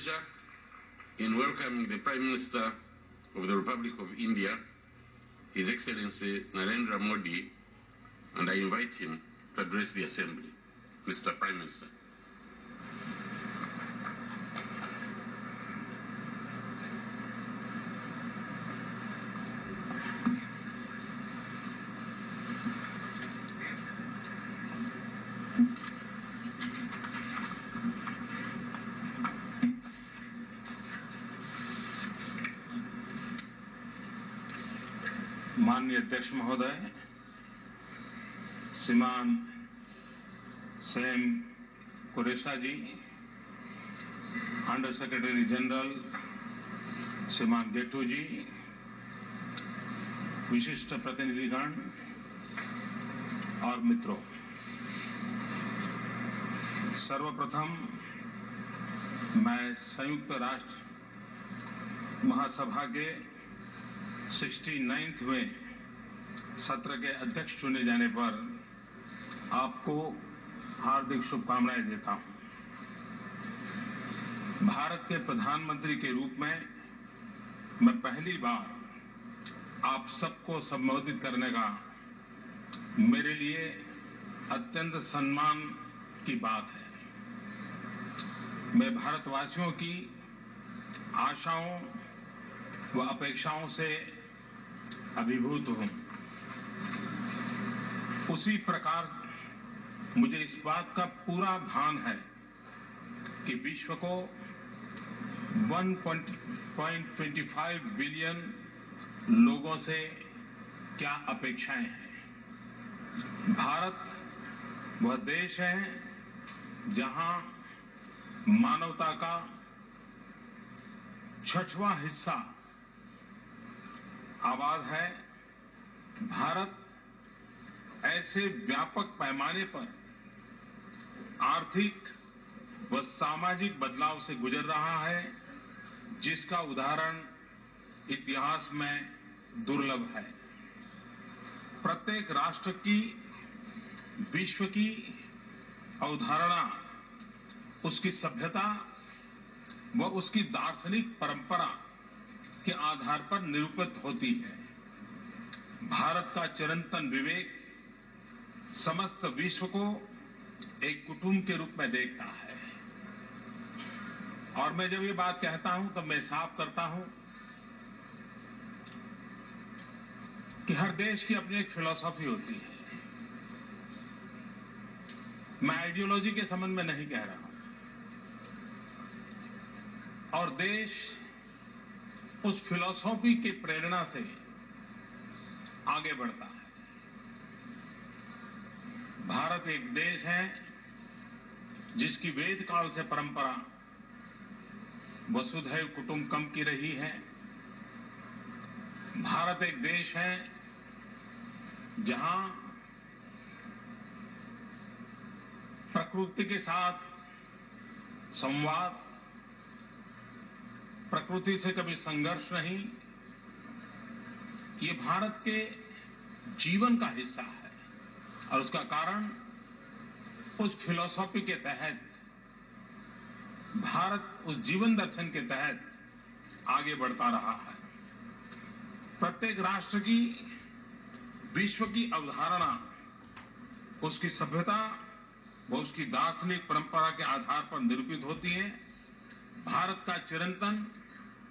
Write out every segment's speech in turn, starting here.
pleasure in welcoming the Prime Minister of the Republic of India, His Excellency Narendra Modi, and I invite him to address the Assembly. Mr. Prime Minister. माननीय अध्यक्ष महोदय, श्रीमान Sam कुरेशा जी, under secretary general श्रीमान गेट्टू जी, विशिष्ट प्रतिनिधिगण और मित्रों, सर्वप्रथम मैं संयुक्त राष्ट्र महासभा के 69वें सत्र के अध्यक्ष चुने जाने पर आपको हार्दिक शुभकामनाएं देता हूं। भारत के प्रधानमंत्री के रूप में मैं पहली बार आप सबको संबोधित करने का मेरे लिए अत्यंत सम्मान की बात है। मैं भारतवासियों की आशाओं व अपेक्षाओं से अभिभूत हूं। उसी प्रकार मुझे इस बात का पूरा भान है कि विश्व को 1.25 बिलियन लोगों से क्या अपेक्षाएं हैं। भारत वह देश है जहां मानवता का 6वां हिस्सा आबाद है। भारत ऐसे व्यापक पैमाने पर आर्थिक व सामाजिक बदलाव से गुजर रहा है जिसका उदाहरण इतिहास में दुर्लभ है। प्रत्येक राष्ट्र की विश्व की अवधारणा उसकी सभ्यता व उसकी दार्शनिक परंपरा के आधार पर निरूपित होती है। भारत का चिरंतन विवेक समस्त विश्व को एक कुटुंब के रूप में देखता है। और मैं जब ये बात कहता हूं तब मैं साफ करता हूं कि हर देश की अपनी एक फिलॉसफी होती है। मैं आइडियोलॉजी के संबंध में नहीं कह रहा हूं। और देश उस फिलॉसफी की प्रेरणा से आगे बढ़ता है। भारत एक देश है जिसकी वेद काल से परंपरा वसुधैव कुटुंबकम की रही है। भारत एक देश है जहां प्रकृति के साथ संवाद, प्रकृति से कभी संघर्ष नहीं, ये भारत के जीवन का हिस्सा है। और उसका कारण उस फिलॉसफी के तहत, भारत उस जीवन दर्शन के तहत आगे बढ़ता रहा है। प्रत्येक राष्ट्र की विश्व की अवधारणा उसकी सभ्यता व उसकी दार्शनिक परंपरा के आधार पर निरूपित होती है। भारत का चिरंतन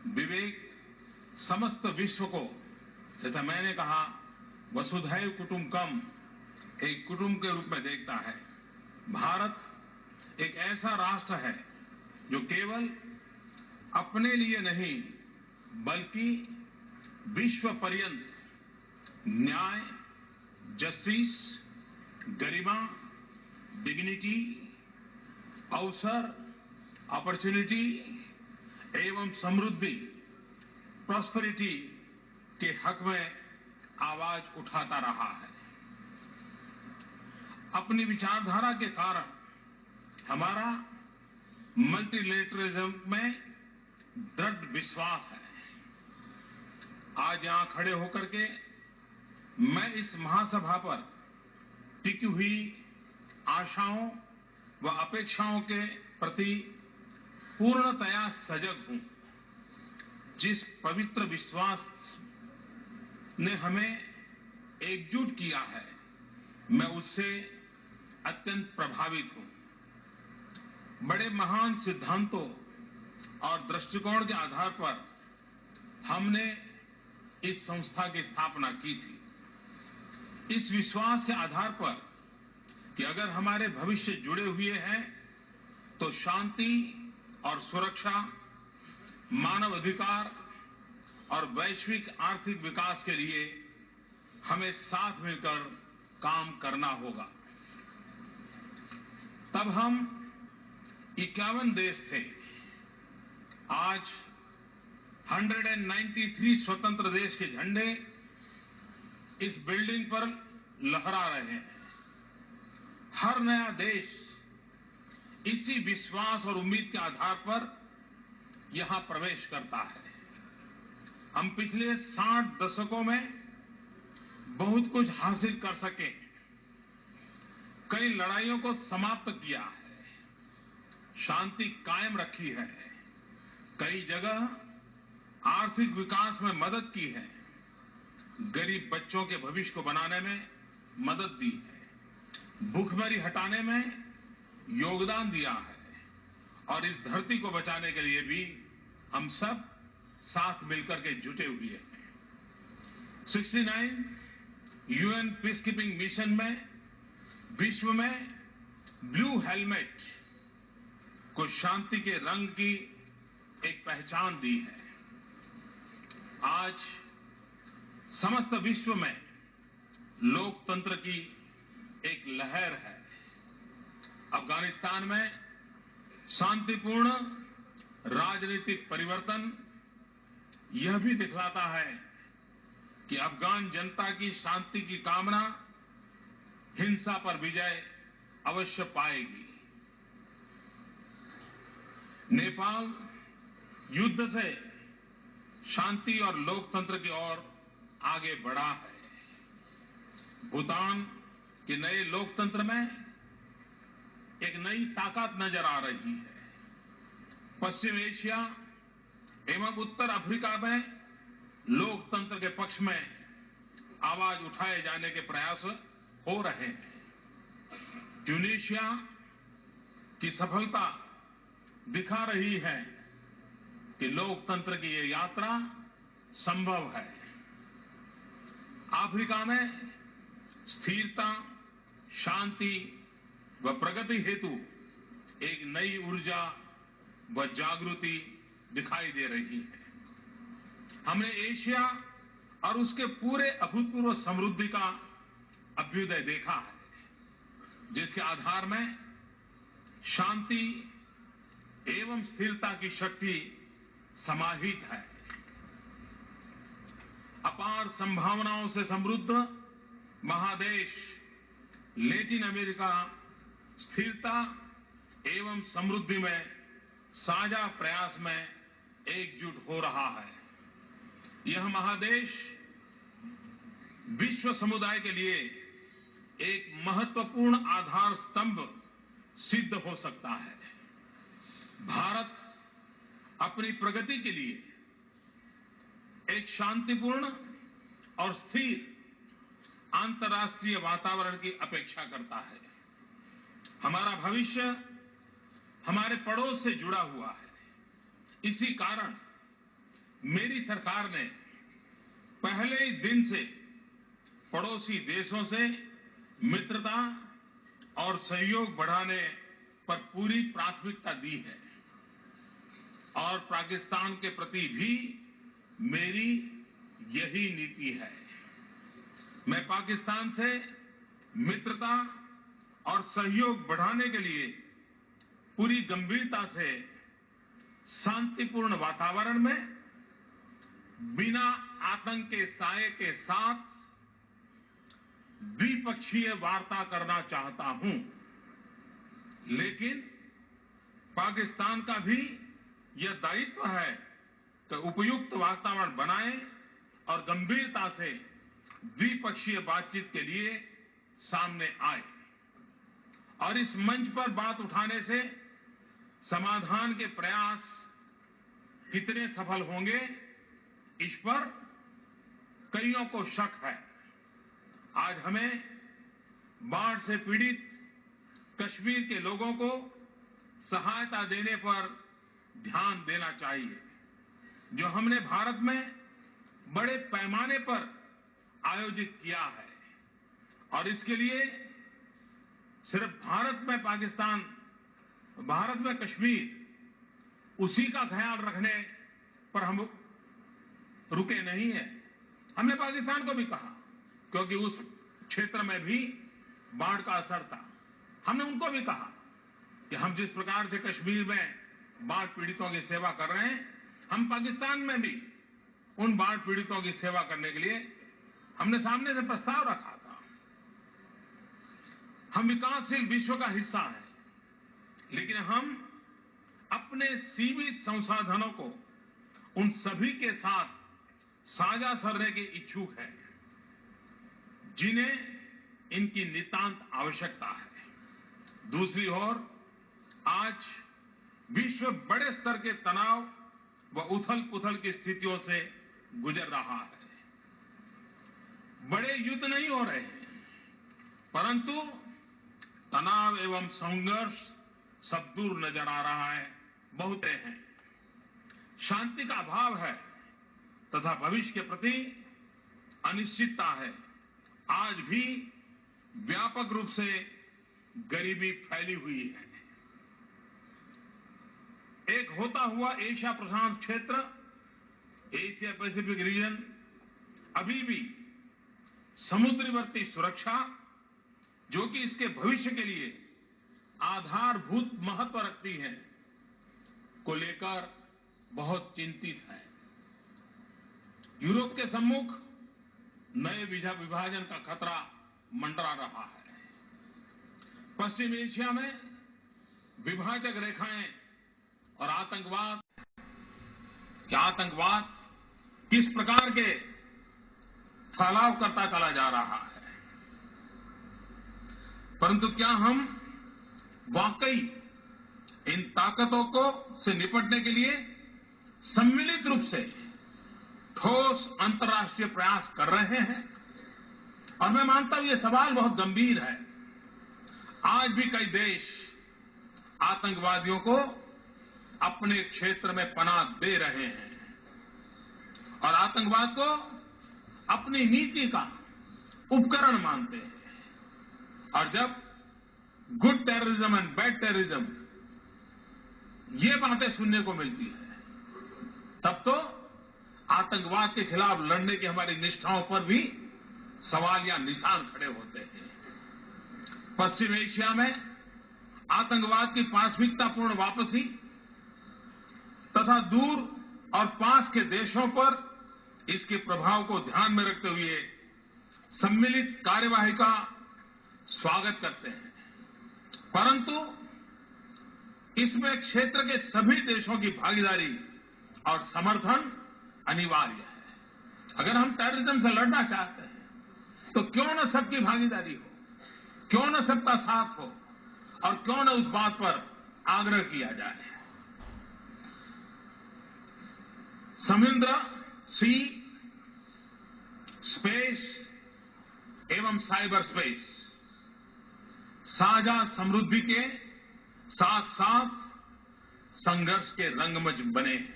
विवेक समस्त विश्व को, जैसा मैंने कहा, वसुधैव कुटुंबकम, एक कुटुंब के रूप में देखता है। भारत एक ऐसा राष्ट्र है जो केवल अपने लिए नहीं बल्कि विश्व पर्यंत न्याय, जस्टिस, गरिमा, डिग्निटी, अवसर, अपॉर्चुनिटी एवं समृद्धि, प्रॉस्पेरिटी के हक में आवाज उठाता रहा है। अपनी विचारधारा के कारण हमारा मल्टीलेटरलिज्म में दृढ़ विश्वास है। आज यहां खड़े होकर के मैं इस महासभा पर टिकी हुई आशाओं व अपेक्षाओं के प्रति पूर्णतया सजग हूं। जिस पवित्र विश्वास ने हमें एकजुट किया है, मैं उससे अत्यंत प्रभावित हूं। बड़े महान सिद्धांतों और दृष्टिकोण के आधार पर हमने इस संस्था की स्थापना की थी। इस विश्वास के आधार पर कि अगर हमारे भविष्य जुड़े हुए हैं तो शांति और सुरक्षा, मानव अधिकार और वैश्विक आर्थिक विकास के लिए हमें साथ मिलकर काम करना होगा। तब हम 51 देश थे। आज 193 स्वतंत्र देश के झंडे इस बिल्डिंग पर लहरा रहे हैं। हर नया देश इसी विश्वास और उम्मीद के आधार पर यहां प्रवेश करता है। हम पिछले 60 दशकों में बहुत कुछ हासिल कर सके। कई लड़ाइयों को समाप्त किया है, शांति कायम रखी है, कई जगह आर्थिक विकास में मदद की है, गरीब बच्चों के भविष्य को बनाने में मदद दी है, भूखमरी हटाने में योगदान दिया है और इस धरती को बचाने के लिए भी हम सब साथ मिलकर के जुटे हुए हैं। 69 यूएन पीस कीपिंग मिशन में विश्व में ब्लू हेलमेट को शांति के रंग की एक पहचान दी है। आज समस्त विश्व में लोकतंत्र की एक लहर है। अफगानिस्तान में शांतिपूर्ण राजनीतिक परिवर्तन यह भी दिखलाता है कि अफगान जनता की शांति की कामना हिंसा पर विजय अवश्य पाएगी। नेपाल युद्ध से शांति और लोकतंत्र की ओर आगे बढ़ा है। भूटान के नए लोकतंत्र में एक नई ताकत नजर आ रही है। पश्चिम एशिया एवं उत्तर अफ्रीका में लोकतंत्र के पक्ष में आवाज उठाए जाने के प्रयास हो रहे हैं। ट्यूनीशिया की सफलता दिखा रही है कि लोकतंत्र की ये यात्रा संभव है। अफ्रीका में स्थिरता, शांति व प्रगति हेतु एक नई ऊर्जा व जागृति दिखाई दे रही है। हमने एशिया और उसके पूरे अभूतपूर्व समृद्धि का अभ्युदय देखा है, जिसके आधार में शांति एवं स्थिरता की शक्ति समाहित है। अपार संभावनाओं से समृद्ध महादेश लैटिन अमेरिका स्थिरता एवं समृद्धि में साझा प्रयास में एकजुट हो रहा है। यह महादेश विश्व समुदाय के लिए एक महत्वपूर्ण आधार स्तंभ सिद्ध हो सकता है। भारत अपनी प्रगति के लिए एक शांतिपूर्ण और स्थिर अंतर्राष्ट्रीय वातावरण की अपेक्षा करता है। हमारा भविष्य हमारे पड़ोस से जुड़ा हुआ है। इसी कारण मेरी सरकार ने पहले ही दिन से पड़ोसी देशों से मित्रता और सहयोग बढ़ाने पर पूरी प्राथमिकता दी है और पाकिस्तान के प्रति भी मेरी यही नीति है। मैं पाकिस्तान से मित्रता और सहयोग बढ़ाने के लिए पूरी गंभीरता से शांतिपूर्ण वातावरण में बिना आतंक के साये के साथ द्विपक्षीय वार्ता करना चाहता हूं। लेकिन पाकिस्तान का भी यह दायित्व है कि उपयुक्त वातावरण बनाए और गंभीरता से द्विपक्षीय बातचीत के लिए सामने आए। और इस मंच पर बात उठाने से समाधान के प्रयास कितने सफल होंगे, इस पर कईयों को शक है। आज हमें बाढ़ से पीड़ित कश्मीर के लोगों को सहायता देने पर ध्यान देना चाहिए, जो हमने भारत में बड़े पैमाने पर आयोजित किया है। और इसके लिए सिर्फ भारत में कश्मीर उसी का ख्याल रखने पर हम रुके नहीं हैं। हमने पाकिस्तान को भी कहा, क्योंकि उस क्षेत्र में भी बाढ़ का असर था। हमने उनको भी कहा कि हम जिस प्रकार से कश्मीर में बाढ़ पीड़ितों की सेवा कर रहे हैं, हम पाकिस्तान में भी उन बाढ़ पीड़ितों की सेवा करने के लिए हमने सामने से प्रस्ताव रखा था। हम विकासशील विश्व का हिस्सा हैं, लेकिन हम अपने सीमित संसाधनों को उन सभी के साथ साझा करने के इच्छुक हैं जिन्हें इनकी नितांत आवश्यकता है। दूसरी ओर आज विश्व बड़े स्तर के तनाव व उथल-पुथल की स्थितियों से गुजर रहा है। बड़े युद्ध नहीं हो रहे हैं, परंतु तनाव एवं संघर्ष सब दूर नजर आ रहा है, बहुते हैं। शांति का अभाव है तथा भविष्य के प्रति अनिश्चितता है। आज भी व्यापक रूप से गरीबी फैली हुई है। एक होता हुआ एशिया प्रशांत क्षेत्र, एशिया पैसिफिक रीजन, अभी भी समुद्रवर्ती सुरक्षा, जो कि इसके भविष्य के लिए आधारभूत महत्व रखती है, को लेकर बहुत चिंतित है। यूरोप के सम्मुख नए विभाजन का खतरा मंडरा रहा है। पश्चिम एशिया में विभाजक रेखाएं और आतंकवाद किस प्रकार के फैलाव करता चला जा रहा है। परंतु क्या हम वाकई इन ताकतों से निपटने के लिए सम्मिलित रूप से ठोस अंतर्राष्ट्रीय प्रयास कर रहे हैं? और मैं मानता हूं, यह सवाल बहुत गंभीर है। आज भी कई देश आतंकवादियों को अपने क्षेत्र में पनाह दे रहे हैं और आतंकवाद को अपनी नीति का उपकरण मानते हैं। और जब good terrorism and bad terrorism ये बातें सुनने को मिलती है, तब तो आतंकवाद के खिलाफ लड़ने की हमारी निष्ठाओं पर भी सवाल या निशान खड़े होते हैं। पश्चिम एशिया में आतंकवाद की पारस्परिकतापूर्ण वापसी तथा दूर और पास के देशों पर इसके प्रभाव को ध्यान में रखते हुए सम्मिलित कार्यवाही का स्वागत करते हैं। परंतु इसमें क्षेत्र के सभी देशों की भागीदारी और समर्थन अनिवार्य है। अगर हम टेररिज्म से लड़ना चाहते हैं तो क्यों न सबकी भागीदारी हो, क्यों न सबका साथ हो और क्यों न उस बात पर आग्रह किया जाए। समुद्र, सी, स्पेस एवं साइबर स्पेस साझा समृद्धि के साथ साथ संघर्ष के रंगमंच बने।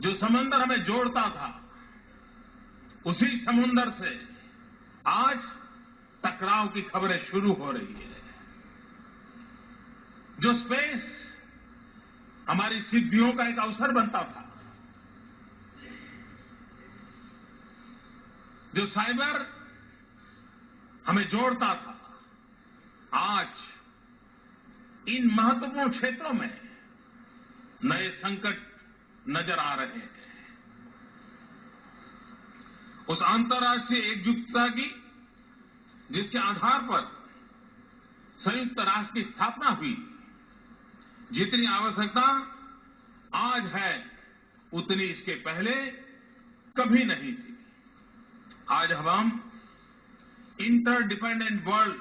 जो समंदर हमें जोड़ता था, उसी समुद्र से आज टकराव की खबरें शुरू हो रही है। जो स्पेस हमारी सिद्धियों का एक अवसर बनता था, जो साइबर हमें जोड़ता था, आज इन महत्वपूर्ण क्षेत्रों में नए संकट नजर आ रहे हैं। उस अंतर्राष्ट्रीय एकजुटता की जिसके आधार पर संयुक्त राष्ट्र की स्थापना हुई, जितनी आवश्यकता आज है उतनी इसके पहले कभी नहीं थी। आज हम इंटरडिपेंडेंट वर्ल्ड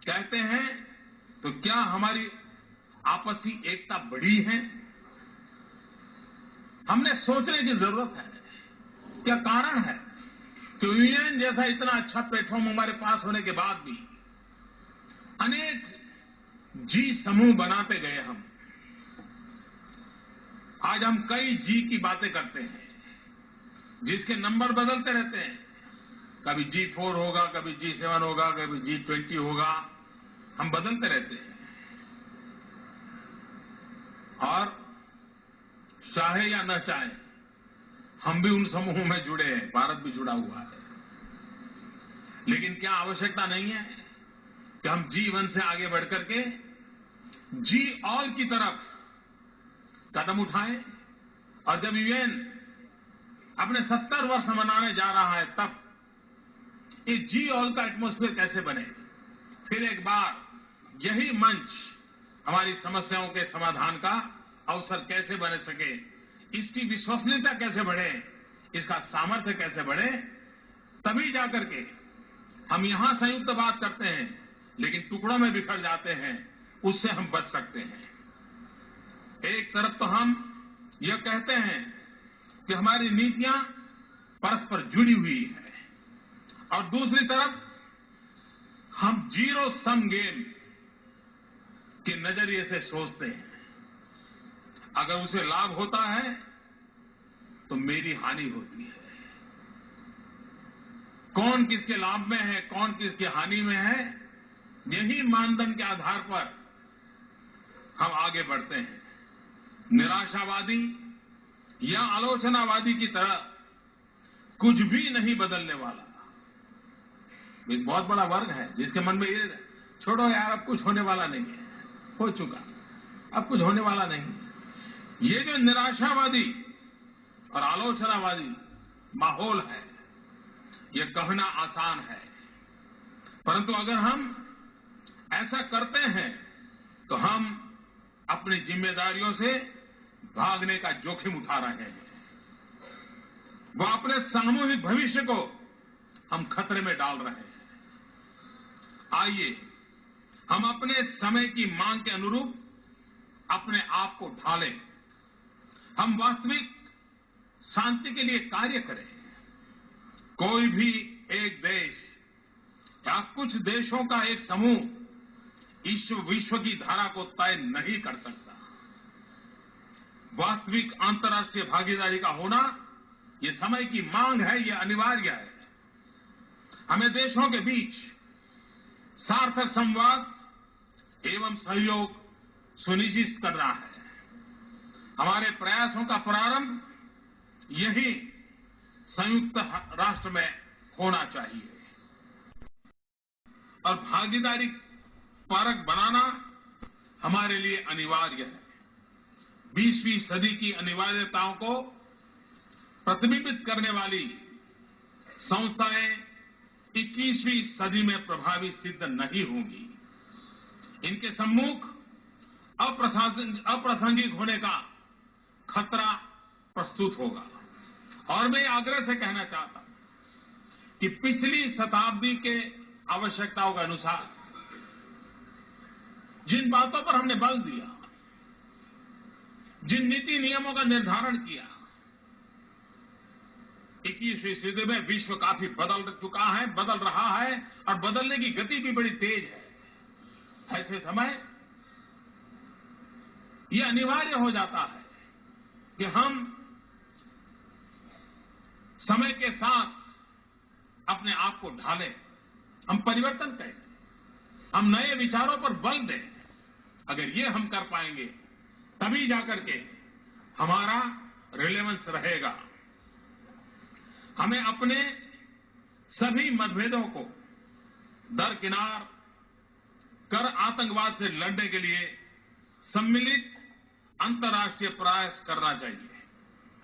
कहते हैं, तो क्या हमारी आपसी एकता बढ़ी है? हमने सोचने की जरूरत है, क्या कारण है कि यूएन जैसा इतना अच्छा प्लेटफॉर्म हमारे पास होने के बाद भी अनेक जी समूह बनाते गए हम। आज हम कई जी की बातें करते हैं, जिसके नंबर बदलते रहते हैं। कभी G4 होगा, कभी G7 होगा, कभी G20 होगा, हम बदलते रहते हैं। और चाहे या न चाहे हम भी उन समूहों में जुड़े हैं, भारत भी जुड़ा हुआ है। लेकिन क्या आवश्यकता नहीं है कि हम G1 से आगे बढ़कर के जी ऑल की तरफ कदम उठाएं? और जब यूएन अपने 70 वर्ष मनाने जा रहा है, तब ये जी ऑल का एटमॉस्फेयर कैसे बने? फिर एक बार यही मंच हमारी समस्याओं के समाधान का अवसर कैसे बन सके, इसकी विश्वसनीयता कैसे बढ़े, इसका सामर्थ्य कैसे बढ़े, तभी जाकर के हम यहां संयुक्त बात करते हैं, लेकिन टुकड़ों में बिखर जाते हैं, उससे हम बच सकते हैं। एक तरफ तो हम यह कहते हैं कि हमारी नीतियां परस्पर जुड़ी हुई है, और दूसरी तरफ हम जीरो सम गेम के नजरिए से सोचते हैं। अगर उसे लाभ होता है तो मेरी हानि होती है। कौन किसके लाभ में है, कौन किसकी हानि में है, यही मानदंड के आधार पर हम आगे बढ़ते हैं। निराशावादी या आलोचनावादी की तरह कुछ भी नहीं बदलने वाला। एक बहुत बड़ा वर्ग है जिसके मन में ये, छोड़ो यार, अब कुछ होने वाला नहीं है, हो चुका, अब कुछ होने वाला नहीं। ये जो निराशावादी और आलोचनावादी माहौल है, ये कहना आसान है, परंतु अगर हम ऐसा करते हैं तो हम अपनी जिम्मेदारियों से भागने का जोखिम उठा रहे हैं। वो अपने सामूहिक भविष्य को हम खतरे में डाल रहे हैं। आइए हम अपने समय की मांग के अनुरूप अपने आप को ढालें। हम वास्तविक शांति के लिए कार्य करें। कोई भी एक देश या कुछ देशों का एक समूह विश्व की धारा को तय नहीं कर सकता। वास्तविक अंतर्राष्ट्रीय भागीदारी का होना ये समय की मांग है, ये अनिवार्य है। हमें देशों के बीच सार्थक संवाद एवं सहयोग सुनिश्चित करना है। हमारे प्रयासों का प्रारंभ यही संयुक्त राष्ट्र में होना चाहिए, और भागीदारी परक बनाना हमारे लिए अनिवार्य है। 20वीं सदी की अनिवार्यताओं को प्रतिबिंबित करने वाली संस्थाएं 21वीं सदी में प्रभावी सिद्ध नहीं होंगी। इनके सम्मुख अप्रासंगिक होने का खतरा प्रस्तुत होगा। और मैं आग्रह से कहना चाहता हूं कि पिछली शताब्दी के आवश्यकताओं के अनुसार जिन बातों पर हमने बल दिया, जिन नीति नियमों का निर्धारण किया, 21वीं सदी में विश्व काफी बदल चुका है, बदल रहा है, और बदलने की गति भी बड़ी तेज है। ऐसे समय ये अनिवार्य हो जाता है कि हम समय के साथ अपने आप को ढालें, हम परिवर्तन करें, हम नए विचारों पर बल दें। अगर ये हम कर पाएंगे तभी जाकर के हमारा रिलेवेंस रहेगा। हमें अपने सभी मतभेदों को दरकिनार कर आतंकवाद से लड़ने के लिए सम्मिलित अंतर्राष्ट्रीय प्रयास करना चाहिए।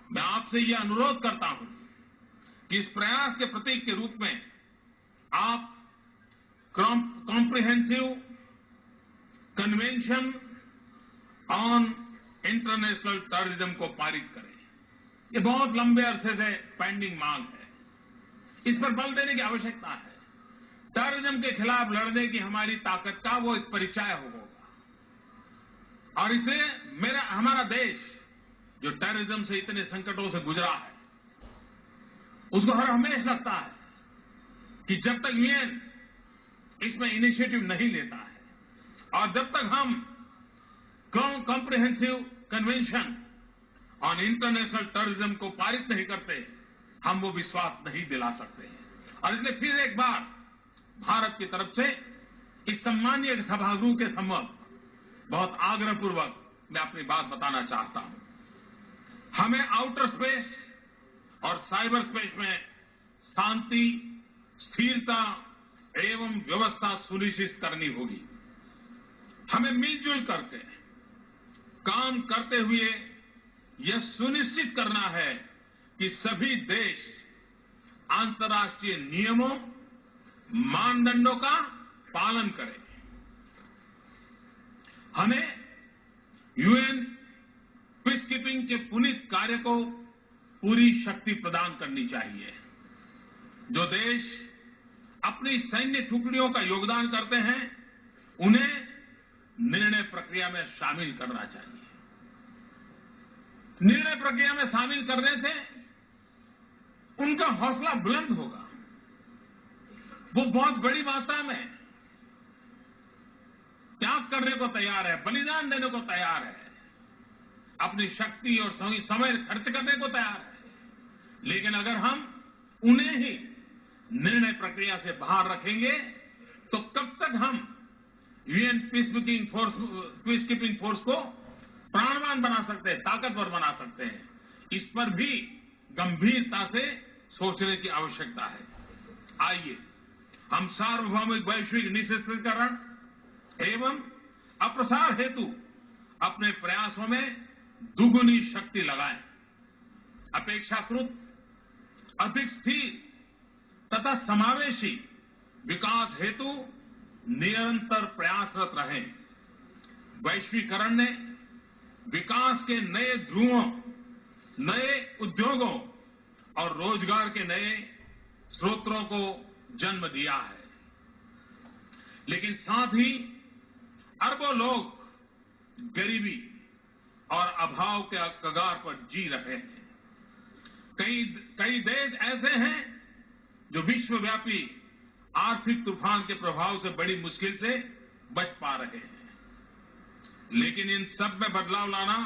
मैं आपसे यह अनुरोध करता हूं कि इस प्रयास के प्रतीक के रूप में आप comprehensive convention on international terrorism को पारित करें। ये बहुत लंबे अरसे से पेंडिंग मांग है, इस पर बल देने की आवश्यकता है। टेररिज्म के खिलाफ लड़ने की हमारी ताकत का वो एक परिचय होगा। और इसे हमारा देश जो टेररिज्म से इतने संकटों से गुजरा है, उसको हर हमेशा लगता है कि जब तक यूएन इसमें इनिशिएटिव नहीं लेता है और जब तक हम comprehensive convention on international terrorism को पारित नहीं करते, हम वो विश्वास नहीं दिला सकते। और इसलिए फिर एक बार भारत की तरफ से इस सम्मानीय सभागृह के सम्मुख बहुत आग्रहपूर्वक मैं अपनी बात बताना चाहता हूं। हमें आउटर स्पेस और साइबर स्पेस में शांति, स्थिरता एवं व्यवस्था सुनिश्चित करनी होगी। हमें मिलजुल करके काम करते हुए यह सुनिश्चित करना है कि सभी देश अंतर्राष्ट्रीय नियमों, मानदंडों का पालन करें। हमें यूएन पीस कीपिंग के पुनीत कार्य को पूरी शक्ति प्रदान करनी चाहिए। जो देश अपनी सैन्य टुकड़ियों का योगदान करते हैं, उन्हें निर्णय प्रक्रिया में शामिल करना चाहिए। निर्णय प्रक्रिया में शामिल करने से उनका हौसला बुलंद होगा। वो बहुत बड़ी मात्रा में त्याग करने को तैयार है, बलिदान देने को तैयार है, अपनी शक्ति और समय खर्च करने को तैयार है। लेकिन अगर हम उन्हें ही निर्णय प्रक्रिया से बाहर रखेंगे तो कब तक हम यूएन पीस कीपिंग फोर्स को प्राणवान बना सकते हैं, ताकतवर बना सकते हैं? इस पर भी गंभीरता से सोचने की आवश्यकता है। आइए हम सार्वभौमिक वैश्विक निःशस्त्रीकरण एवं अप्रसार हेतु अपने प्रयासों में दुगुनी शक्ति लगाएं। अपेक्षाकृत अधिक स्थिर तथा समावेशी विकास हेतु निरंतर प्रयासरत रहें। वैश्वीकरण ने विकास के नए ध्रुवों, नए उद्योगों और रोजगार के नए स्रोतों को जन्म दिया है, लेकिन साथ ही अरबों लोग गरीबी और अभाव के कगार पर जी रहे हैं। कई देश ऐसे हैं जो विश्वव्यापी आर्थिक तूफान के प्रभाव से बड़ी मुश्किल से बच पा रहे हैं। लेकिन इन सब में बदलाव लाना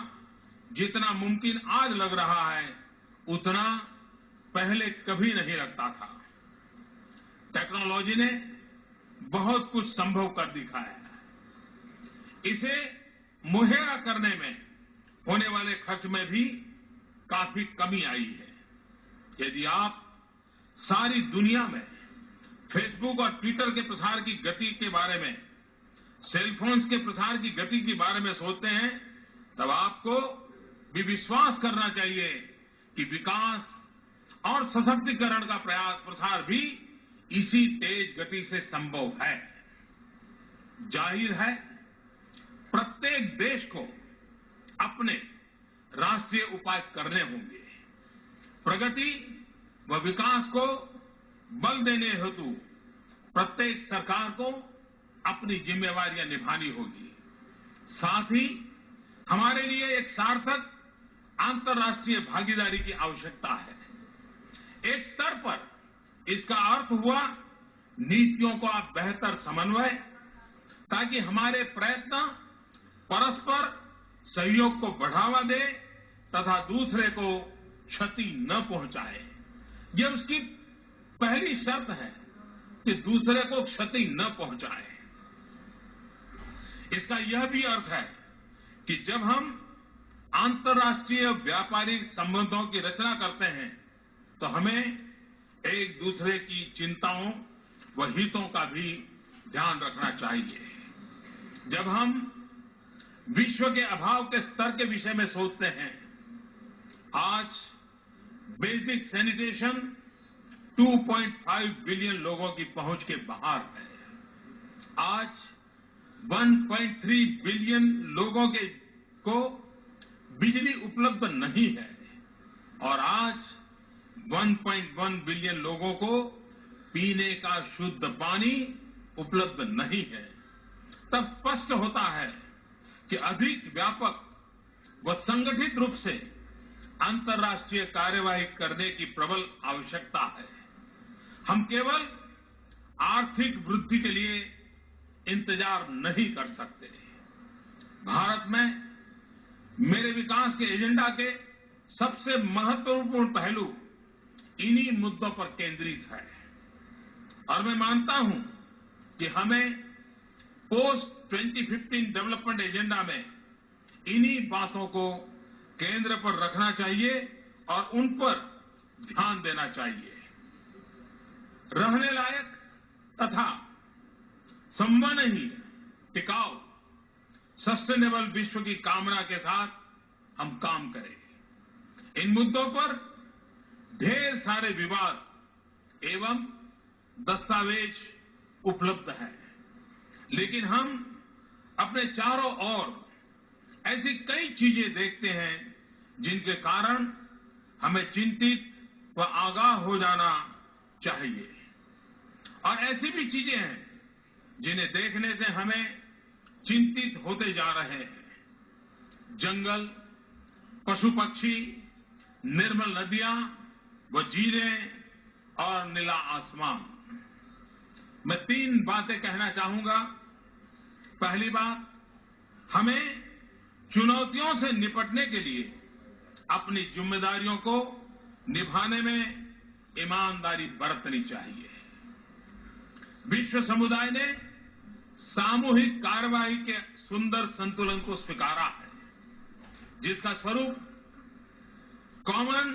जितना मुमकिन आज लग रहा है, उतना पहले कभी नहीं लगता था। टेक्नोलॉजी ने बहुत कुछ संभव कर दिखाया है। इसे मुहैया करने में होने वाले खर्च में भी काफी कमी आई है। यदि आप सारी दुनिया में फेसबुक और ट्विटर के प्रसार की गति के बारे में, सेलफोन्स के प्रसार की गति के बारे में सोचते हैं, तब आपको भी विश्वास करना चाहिए कि विकास और सशक्तिकरण का प्रसार भी इसी तेज गति से संभव है। जाहिर है, प्रत्येक देश को अपने राष्ट्रीय उपाय करने होंगे। प्रगति व विकास को बल देने हेतु प्रत्येक सरकार को अपनी जिम्मेवारियां निभानी होगी। साथ ही हमारे लिए एक सार्थक अंतर्राष्ट्रीय भागीदारी की आवश्यकता है। एक स्तर पर इसका अर्थ हुआ नीतियों का बेहतर समन्वय, ताकि हमारे प्रयत्न परस्पर सहयोग को बढ़ावा दे तथा दूसरे को क्षति न पहुंचाए। यह उसकी पहली शर्त है कि दूसरे को क्षति न पहुंचाए। इसका यह भी अर्थ है कि जब हम अंतर्राष्ट्रीय व्यापारिक संबंधों की रचना करते हैं, तो हमें एक दूसरे की चिंताओं व हितों का भी ध्यान रखना चाहिए। जब हम विश्व के अभाव के स्तर के विषय में सोचते हैं, आज बेसिक सैनिटेशन 2.5 बिलियन लोगों की पहुंच के बाहर है। आज 1.3 बिलियन लोगों को बिजली उपलब्ध नहीं है और आज 1.1 बिलियन लोगों को पीने का शुद्ध पानी उपलब्ध नहीं है। तब स्पष्ट होता है कि अधिक व्यापक व संगठित रूप से अंतर्राष्ट्रीय कार्यवाही करने की प्रबल आवश्यकता है। हम केवल आर्थिक वृद्धि के लिए इंतजार नहीं कर सकते। भारत में मेरे विकास के एजेंडा के सबसे महत्वपूर्ण पहलू इन्हीं मुद्दों पर केंद्रित है और मैं मानता हूं कि हमें पोस्ट 2015 डेवलपमेंट एजेंडा में इन्हीं बातों को केंद्र पर रखना चाहिए और उन पर ध्यान देना चाहिए। रहने लायक तथा संवहनहीन, टिकाऊ, सस्टेनेबल विश्व की कामना के साथ हम काम करें। इन मुद्दों पर ढेर सारे विवाद एवं दस्तावेज उपलब्ध हैं, लेकिन हम अपने चारों ओर ऐसी कई चीजें देखते हैं जिनके कारण हमें चिंतित व आगाह हो जाना चाहिए और ऐसी भी चीजें हैं जिन्हें देखने से हमें चिंतित होते जा रहे हैं। जंगल, पशु पक्षी, निर्मल नदियां व झीलें और नीला आसमान। मैं 3 बातें कहना चाहूंगा। पहली बात, हमें चुनौतियों से निपटने के लिए अपनी जिम्मेदारियों को निभाने में ईमानदारी बरतनी चाहिए। विश्व समुदाय ने सामूहिक कार्रवाई के सुंदर संतुलन को स्वीकारा है, जिसका स्वरूप कॉमन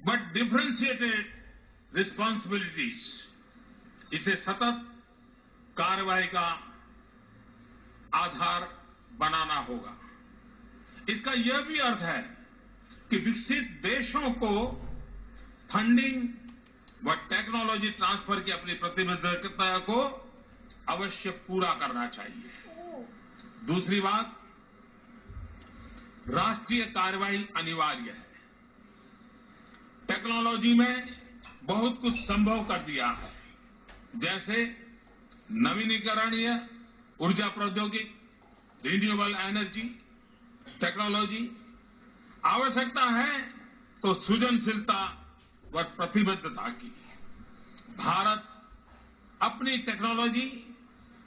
बट डिफरेंशिएटेड रिस्पांसिबिलिटीज, इसे सतत कार्रवाई का आधार बनाना होगा। इसका यह भी अर्थ है कि विकसित देशों को फंडिंग व टेक्नोलॉजी ट्रांसफर की अपनी प्रतिबद्धता को अवश्य पूरा करना चाहिए। दूसरी बात, राष्ट्रीय कार्रवाई अनिवार्य है। टेक्नोलॉजी में बहुत कुछ संभव कर दिया है, जैसे नवीनीकरणीय ऊर्जा प्रौद्योगिकी, रिन्यूएबल एनर्जी टेक्नोलॉजी। आवश्यकता है तो सृजनशीलता व प्रतिबद्धता की। भारत अपनी टेक्नोलॉजी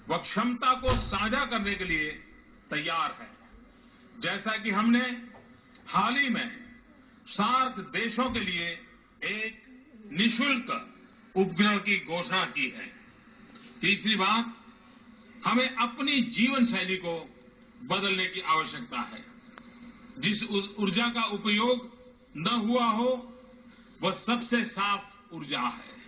व क्षमता को साझा करने के लिए तैयार है, जैसा कि हमने हाल ही में सार्क देशों के लिए एक निःशुल्क उपग्रह की घोषणा की है। तीसरी बात, हमें अपनी जीवन शैली को बदलने की आवश्यकता है। जिस ऊर्जा का उपयोग न हुआ हो वह सबसे साफ ऊर्जा है।